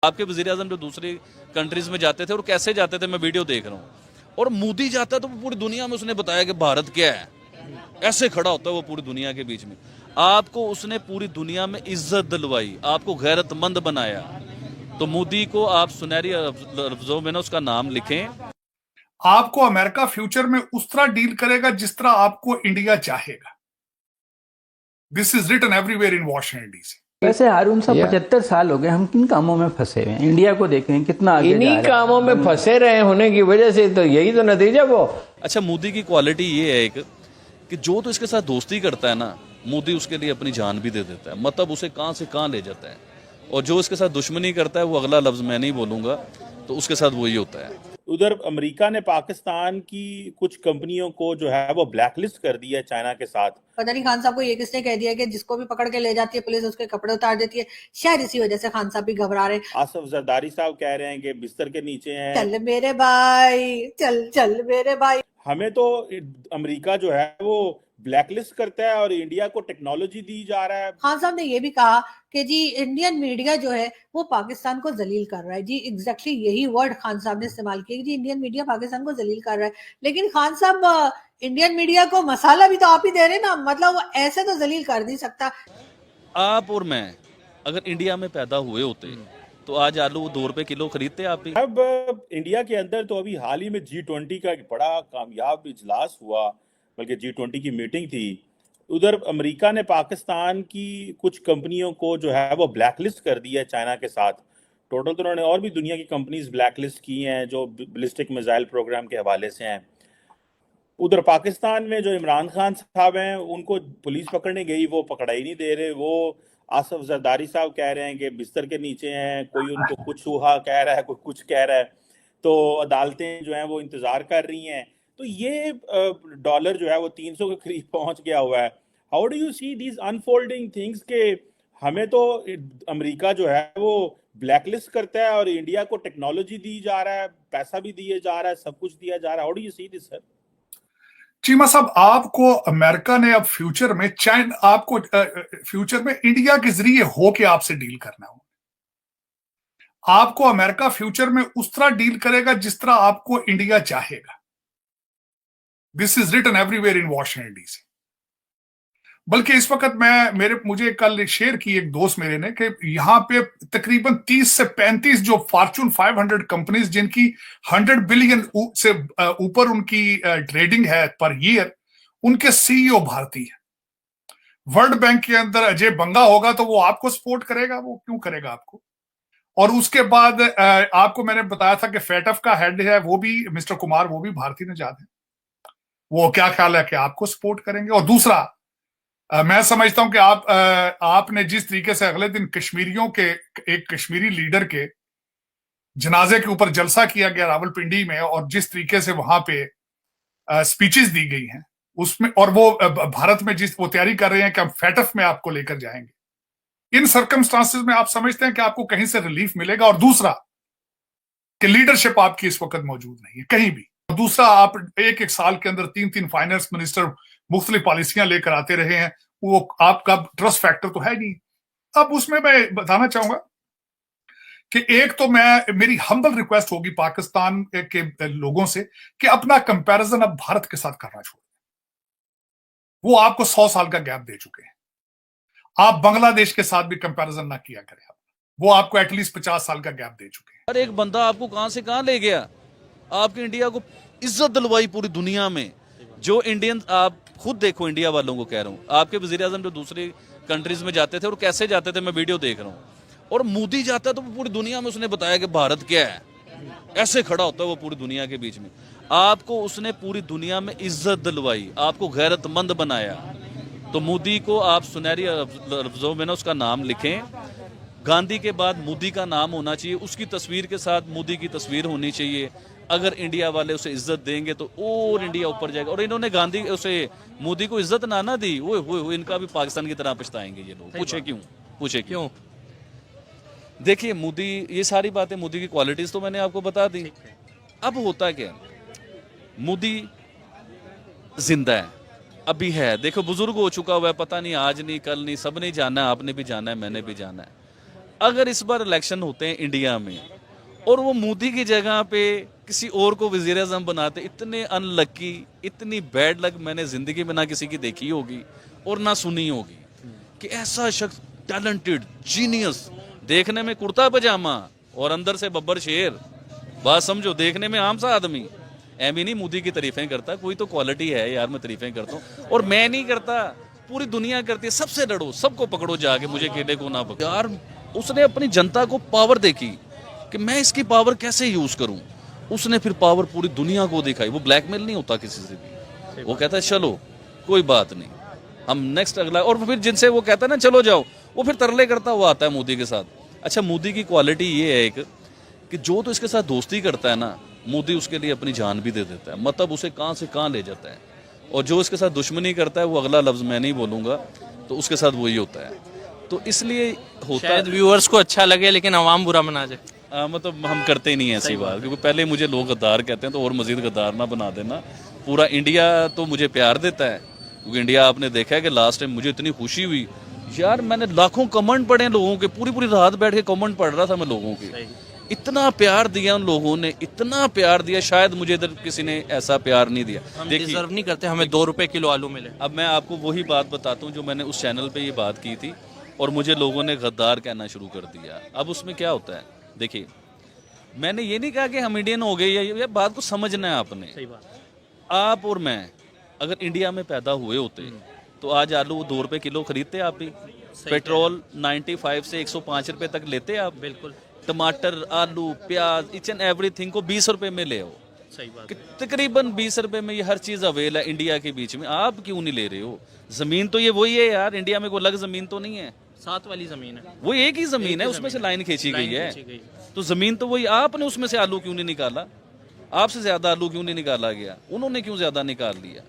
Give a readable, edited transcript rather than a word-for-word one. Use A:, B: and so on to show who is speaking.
A: आपके वज़ीर-ए-आज़म जो दूसरी कंट्रीज में जाते थे और कैसे जाते थे, मैं वीडियो देख रहा हूँ। और मोदी जाता है तो पूरी दुनिया में उसने बताया कि भारत क्या है, ऐसे खड़ा होता है वो पूरी दुनिया के बीच में। आपको उसने पूरी दुनिया में इज्जत दिलवाई, आपको गैरतमंद बनाया। तो मोदी को आप सुनहरी लफ्जों में ना उसका नाम लिखें।
B: आपको अमेरिका फ्यूचर में उस तरह डील करेगा जिस तरह आपको इंडिया चाहेगा। This is written everywhere in Washington DC.
C: वैसे हारून साहब 75 साल हो गए, हम किन कामों में फंसे हुए हैं? इंडिया को देखें कितना आगे जा रहा है।
D: इन्हीं कामों में फंसे रहे होने की वजह से तो यही तो नतीजा वो।
A: अच्छा, मोदी की क्वालिटी ये है एक कि जो तो इसके साथ दोस्ती करता है ना, मोदी उसके लिए अपनी जान भी दे देता है, मतलब उसे कहां से कहां ले जाता है। और जो इसके साथ दुश्मनी करता है, वो अगला लफ्ज मैं नहीं बोलूंगा, तो उसके साथ वही होता है।
E: उधर अमेरिका ने पाकिस्तान की कुछ कंपनियों को जो है वो ब्लैकलिस्ट कर दिया है चाइना के साथ।
F: पता नहीं खान साहब को ये किसने कह दिया कि जिसको भी पकड़ के ले जाती है पुलिस उसके कपड़े उतार देती है। शायद इसी वजह से खान साहब भी घबरा रहे।
E: आसिफ जरदारी साहब कह रहे हैं कि बिस्तर के नीचे हैं।
F: चल मेरे भाई, चल चल मेरे भाई।
E: हमें तो अमेरिका जो है वो ब्लैकलिस्ट करता है और इंडिया को टेक्नोलॉजी दी जा रहा है।
F: खान साहब ने ये भी कहा कि जी इंडियन मीडिया जो है वो पाकिस्तान को जलील कर रहा है। जी एग्जैक्टली यही वर्ड खान साहब ने इस्तेमाल किया कि जी इंडियन मीडिया पाकिस्तान को जलील कर रहा है। लेकिन खान साहब, इंडियन मीडिया को मसाला भी तो आप ही दे रहे ना, मतलब वो ऐसे तो जलील कर नहीं सकता।
A: आप और मैं अगर इंडिया में पैदा हुए होते तो आज आलू 2 रुपए किलो खरीदते आप ही।
E: अब इंडिया के अंदर तो अभी हाल ही में G20 का एक बड़ा कामयाब इजलास हुआ, बल्कि G20 की मीटिंग थी। उधर अमेरिका ने पाकिस्तान की कुछ कंपनियों को जो है वो ब्लैकलिस्ट कर दिया है चाइना के साथ। टोटल तो उन्होंने और भी दुनिया की कंपनीज ब्लैकलिस्ट की हैं जो बैलिस्टिक मिसाइल प्रोग्राम के हवाले से हैं। उधर पाकिस्तान में जो इमरान खान साहब हैं उनको पुलिस पकड़ने गई, वो पकड़ाई नहीं दे रहे। वो आसिफ जरदारी साहब कह रहे हैं कि बिस्तर के नीचे हैं, कोई उनको कुछ हुआ कह रहा है, कोई कुछ कह रहा है। तो अदालतें जो हैं वो इंतज़ार कर रही हैं। तो ये डॉलर जो है वो 300 के करीब पहुंच गया हुआ है। How do you see these unfolding things के हमें तो अमेरिका जो है वो ब्लैकलिस्ट करता है और इंडिया को टेक्नोलॉजी दी जा रहा है, पैसा भी दिया जा रहा है, सब कुछ दिया जा रहा है। How do you see this sir?
B: Cheema साहब, आपको अमेरिका ने अब फ्यूचर में चाइना, आपको फ्यूचर में इंडिया के जरिए होके आपसे डील करना हो। आपको अमेरिका फ्यूचर में उस तरह डील करेगा जिस तरह आपको इंडिया चाहेगा। This is written everywhere in Washington DC. बल्कि इस वक्त मुझे कल शेयर की एक दोस्त मेरे ने कि यहां पे तकरीबन 30 से 35 जो फॉर्चून 500 कंपनीज जिनकी 100 बिलियन से ऊपर उनकी ट्रेडिंग है पर ईयर, उनके सीईओ भारतीय है। वर्ल्ड बैंक के अंदर अजय बंगा होगा तो वो आपको सपोर्ट करेगा? वो क्यों करेगा आपको? और उसके बाद आपको मैंने बताया था कि फेटफ का हेड है वो भी मिस्टर कुमार, वो भी भारतीय नजाद है। वो क्या ख्याल है कि आपको सपोर्ट करेंगे? और दूसरा, मैं समझता हूं कि आपने जिस तरीके से अगले दिन कश्मीरियों के एक कश्मीरी लीडर के जनाजे के ऊपर जलसा किया गया रावलपिंडी में, और जिस तरीके से वहां पे स्पीचेस दी गई हैं उसमें, और वो भारत में वो तैयारी कर रहे हैं कि हम फेटफ में आपको लेकर जाएंगे, इन सर्कमस्टांसेस में आप समझते हैं कि आपको कहीं से रिलीफ मिलेगा? और दूसरा कि लीडरशिप आपकी इस वक्त मौजूद नहीं है कहीं भी। और दूसरा, आप एक साल के अंदर 3 फाइनेंस मिनिस्टर मुख्तलिफ पॉलिसियां लेकर आते रहे हैं, वो आपका ट्रस्ट फैक्टर तो है नहीं। अब उसमें मैं बताना चाहूंगा कि एक तो मेरी हम्बल रिक्वेस्ट होगी पाकिस्तान के लोगों से कि अपना कंपैरिजन अब भारत के साथ करना छोड़ दें। वो आपको 100 साल का गैप दे चुके हैं। आप बांग्लादेश के साथ भी कंपैरिजन ना किया करें, वो आपको एटलीस्ट 50 साल का गैप दे चुके हैं।
A: हर एक बंदा आपको कहां से कहां ले गया, आपकी इंडिया को इज्जत दिलवाई पूरी दुनिया में। जो इंडियन, आप खुद देखो, इंडिया वालों को कह रहा हूँ, आपके वज़ीर-ए-आज़म जो दूसरी कंट्रीज में जाते थे और कैसे जाते थे, मैं वीडियो देख रहा हूँ। और मोदी जाता है तो पूरी दुनिया में उसने बताया कि भारत क्या है, ऐसे खड़ा होता है वो पूरी दुनिया के बीच में। आपको उसने पूरी दुनिया में इज्जत दिलवाई, आपको गैरतमंद बनाया। तो मोदी को आप सुनहरी लफ्जों में ना उसका नाम लिखें। गांधी के बाद मोदी का नाम होना चाहिए, उसकी तस्वीर के साथ मोदी की तस्वीर होनी चाहिए। अगर इंडिया वाले उसे इज्जत देंगे तो और इंडिया ऊपर जाएगा। और इन्होंने मोदी को इज्जत ना दी, वो इनका भी पाकिस्तान की तरह पछताएंगे ये लोग। पूछे क्यों? देखिए, मोदी, ये सारी बातें, मोदी की क्वालिटीज तो मैंने आपको बता दी। अब होता क्या, मोदी जिंदा है, अभी है, देखो बुजुर्ग हो चुका हुआ है, पता नहीं आज नहीं कल नहीं, सबने जाना है, आपने भी जाना है, मैंने भी जाना है। अगर इस बार इलेक्शन होते हैं इंडिया में और वो मोदी की जगह पे किसी और को वजीर आज़म बनाते, इतने अनलकी, इतनी बैड लक मैंने जिंदगी में ना किसी की देखी होगी और ना सुनी होगी कि ऐसा शख्स टैलेंटेड, जीनियस, देखने में कुर्ता पजामा और अंदर से बब्बर शेर, बात समझो, देखने में आम सा आदमी। एम ही नहीं मोदी की तारीफें करता, कोई तो क्वालिटी है यार, मैं तारीफें करता हूँ और मैं नहीं करता, पूरी दुनिया करती है। सबसे लड़ो, सबको पकड़ो जाके, मुझे अकेले को ना पकड़ो यार। उसने अपनी जनता को पावर देखी कि मैं इसकी पावर कैसे यूज करूं, उसने फिर पावर पूरी दुनिया को दिखाई। वो ब्लैकमेल नहीं होता किसी से भी, वो कहता है चलो कोई बात नहीं, हम नेक्स्ट अगला, और फिर जिनसे वो कहता है ना चलो जाओ, वो फिर तरले करता हुआ आता है मोदी के साथ। अच्छा, मोदी की क्वालिटी ये है एक कि जो तो इसके साथ दोस्ती करता है ना, मोदी उसके लिए अपनी जान भी दे देता है, मतलब उसे कहां से कहां ले जाता है। और जो इसके साथ दुश्मनी करता है, वो अगला लफ्ज मैं नहीं बोलूंगा, तो उसके साथ वही होता है। तो इसलिए होता
G: शायद
A: है,
G: व्यूअर्स को अच्छा लगे लेकिन आवाम बुरा मना जाए।
A: मतलब हम करते ही नहीं है ऐसी बात, क्योंकि पहले मुझे लोग गद्दार कहते हैं, तो और मजीद गद्दार ना बना देना। पूरा इंडिया तो मुझे प्यार देता है, क्योंकि इंडिया आपने देखा है कि लास्ट टाइम मुझे इतनी खुशी हुई यार, मैंने लाखों कमेंट पढ़े लोगों के, पूरी पूरी रात बैठ के कमेंट पढ़ रहा था मैं लोगों के। इतना प्यार दिया उन लोगों ने, इतना प्यार दिया, शायद मुझे इधर किसी ने ऐसा प्यार नहीं दिया।
G: हम डिजर्व नहीं करते हमें 2 रुपए किलो आलू मिले।
A: अब मैं आपको वही बात बताता हूँ जो मैंने उस चैनल पे ये बात की थी, और मुझे लोगों ने गद्दार कहना शुरू कर दिया। अब उसमें क्या होता है, देखिए, मैंने ये नहीं कहा कि हम इंडियन हो गए, ये बात को समझना है आपने।
G: सही बात।
A: आप और मैं अगर इंडिया में पैदा हुए होते तो आज आलू 2 रुपए किलो खरीदते आप ही, पेट्रोल 95 से 105 रुपए तक लेते आप,
G: बिल्कुल
A: टमाटर, आलू, प्याज, ईच एंड एवरीथिंग को 20 रुपए में ले आओ।
G: सही बात।
A: कि तकरीबन 20 रुपए में ये हर चीज अवेल है इंडिया के बीच में, आप क्यों नहीं ले रहे हो? जमीन तो ये वही है यार, इंडिया में कोई अलग जमीन तो नहीं है,
G: साथ वाली जमीन है,
A: वो एक ही जमीन है, उसमें से लाइन खींची गई है,
G: गई।
A: तो जमीन तो वही। आपने उसमें से आलू क्यों नहीं निकाला? आपसे ज्यादा आलू क्यों नहीं निकाला गया? उन्होंने क्यों ज्यादा निकाल लिया?